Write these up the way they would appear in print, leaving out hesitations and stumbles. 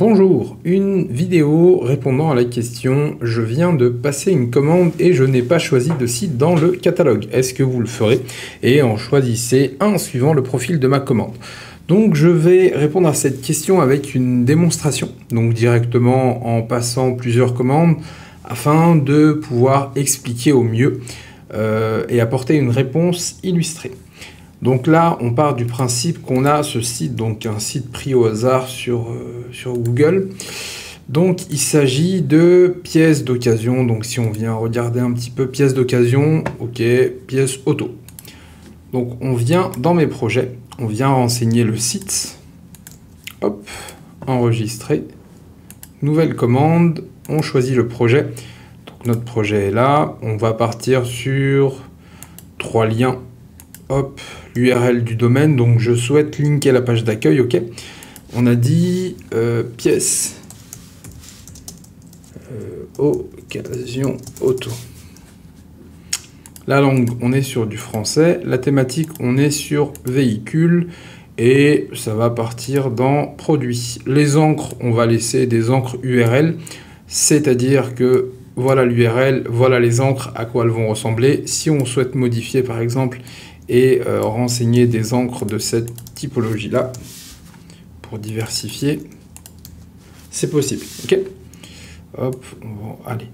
Bonjour, une vidéo répondant à la question « Je viens de passer une commande et je n'ai pas choisi de site dans le catalogue. Est-ce que vous le ferez ?» Et en choisissez un suivant le profil de ma commande. Donc je vais répondre à cette question avec une démonstration, donc directement en passant plusieurs commandes afin de pouvoir expliquer au mieux et apporter une réponse illustrée. Donc là, on part du principe qu'on a ce site, donc un site pris au hasard sur Google. Donc il s'agit de pièces d'occasion. Donc si on vient regarder un petit peu pièces d'occasion, ok, pièces auto. Donc on vient dans mes projets, on vient renseigner le site. Hop, enregistrer. Nouvelle commande, on choisit le projet. Donc notre projet est là. On va partir sur 3 liens. Hop, l'URL du domaine, donc je souhaite linker la page d'accueil, ok. On a dit pièce occasion auto. La langue, on est sur du français. La thématique, on est sur véhicule. Et ça va partir dans produits. Les encres, on va laisser des encres URL. C'est-à-dire que voilà l'URL, voilà les encres, à quoi elles vont ressembler. Si on souhaite modifier par exemple et renseigner des encres de cette typologie-là pour diversifier, c'est possible. Ok. Hop, allez.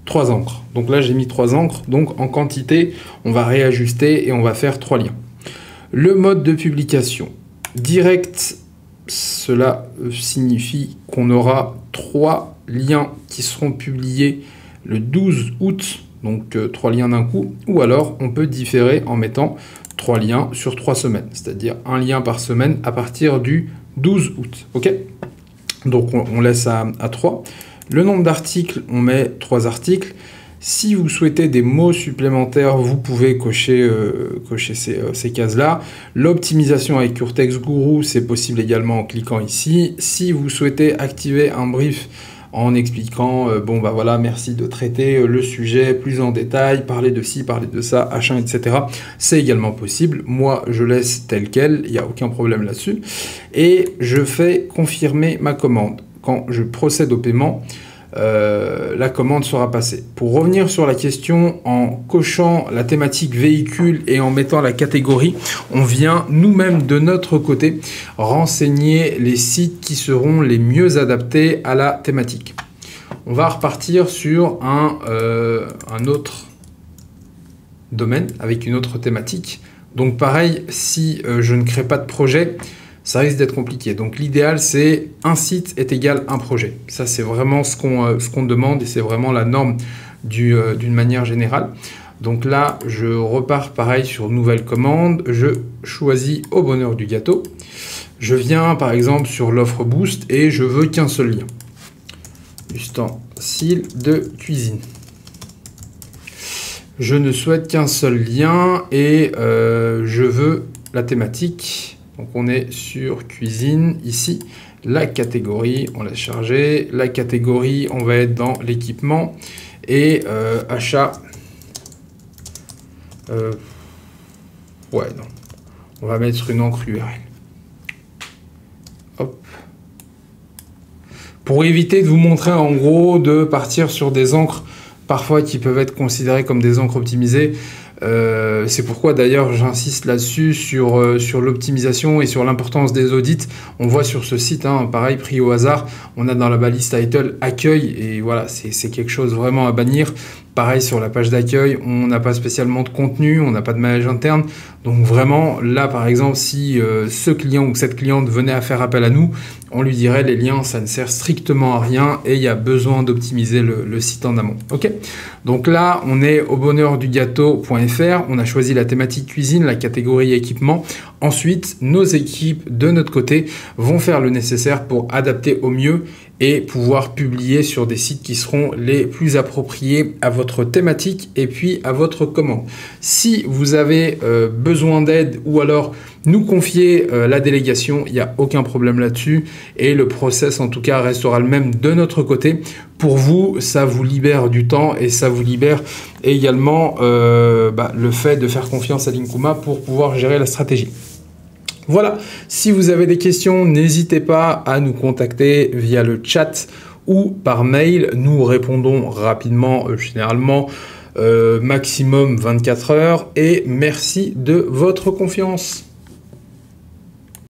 3 encres. Donc là, j'ai mis 3 encres. Donc en quantité, on va réajuster et on va faire 3 liens. Le mode de publication. Direct, cela signifie qu'on aura 3 liens qui seront publiés le 12 août. Donc 3 liens d'un coup, ou alors on peut différer en mettant 3 liens sur 3 semaines, c'est-à-dire un lien par semaine à partir du 12 août. Ok. Donc on laisse à 3. Le nombre d'articles, on met 3 articles. Si vous souhaitez des mots supplémentaires, vous pouvez cocher ces cases-là. L'optimisation avec Urtext Guru, c'est possible également en cliquant ici. Si vous souhaitez activer un brief en expliquant, bon bah voilà, merci de traiter le sujet plus en détail, parler de ci, parler de ça, H1, etc. C'est également possible. Moi, je laisse tel quel, il n'y a aucun problème là-dessus. Et je fais confirmer ma commande. Quand je procède au paiement, la commande sera passée. Pour revenir sur la question, en cochant la thématique véhicule et en mettant la catégorie, on vient nous-mêmes de notre côté renseigner les sites qui seront les mieux adaptés à la thématique. On va repartir sur un autre domaine avec une autre thématique. Donc pareil, si je ne crée pas de projet, ça risque d'être compliqué. Donc l'idéal, c'est un site est égal un projet. Ça, c'est vraiment ce qu'on demande et c'est vraiment la norme d'une manière générale. Donc là, je repars pareil sur nouvelle commande. Je choisis au bonheur du gâteau. Je viens par exemple sur l'offre Boost et je veux qu'un seul lien. Ustensile de cuisine. Je ne souhaite qu'un seul lien et je veux la thématique. Donc on est sur cuisine ici, la catégorie, on l'a chargé, la catégorie, on va être dans l'équipement et achat. Ouais, non, on va mettre une encre URL. Hop. Pour éviter de vous montrer en gros de partir sur des encres parfois qui peuvent être considérées comme des encres optimisées. C'est pourquoi d'ailleurs j'insiste là-dessus sur l'optimisation et sur l'importance des audits. On voit sur ce site, hein, pareil, pris au hasard, on a dans la balise title accueil et voilà, c'est quelque chose vraiment à bannir. Pareil sur la page d'accueil, on n'a pas spécialement de contenu, on n'a pas de manage interne. Donc vraiment, là par exemple, si ce client ou cette cliente venait à faire appel à nous, on lui dirait les liens, ça ne sert strictement à rien et il y a besoin d'optimiser le site en amont. Ok. Donc là, on est au bonheurdugâteau.fr, on a choisi la thématique cuisine, la catégorie équipement. Ensuite, nos équipes de notre côté vont faire le nécessaire pour adapter au mieux et pouvoir publier sur des sites qui seront les plus appropriés à votre thématique et puis à votre commande. Si vous avez besoin d'aide ou alors nous confier la délégation, il n'y a aucun problème là-dessus et le process en tout cas restera le même de notre côté. Pour vous, ça vous libère du temps et ça vous libère également le fait de faire confiance à Linkuma pour pouvoir gérer la stratégie. Voilà, si vous avez des questions, n'hésitez pas à nous contacter via le chat ou par mail. Nous répondons rapidement, généralement maximum 24 heures. Et merci de votre confiance.